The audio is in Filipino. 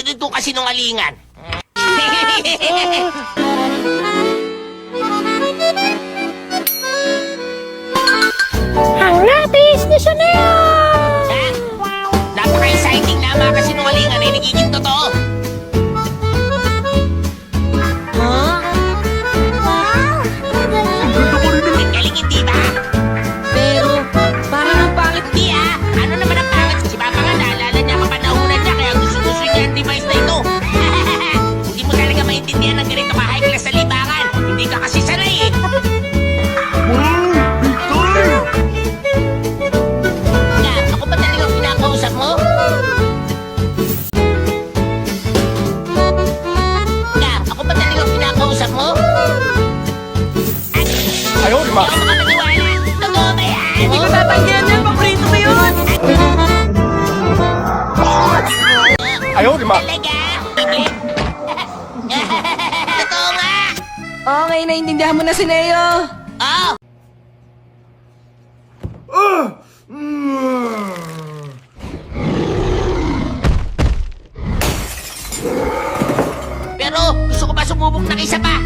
sino itong kasinungalingan? Ang lapis ni Suneo! Ha? Napaka-exciting na ang mga kasinungalingan ay nagiging totoo. Ang galing, hindi ba? Pero, parang ang pangit. Di ano naman ang pangit? Si Papa nga naalala niya kapanahunan niya kaya gusto-gusto niya ang device na ito. Hindi mo talaga maintindihan ang ganito ka-high class sa libangan. Hindi ka kasi sanay eh. Nga, ako ba talagang pinakausap mo? Nga, ako ba talagang pinakausap mo? Ayaw, di ba? Hindi ako makapaniwala. Totoo ba yan? Hindi ko tatanggihan yan. Paborito ko yun. Ayaw, di ba? Talaga? Hindi. Totoo nga. Okay, naiintindihan mo na si Neo. Oh. Pero gusto ko pa sumubok ng isa pa.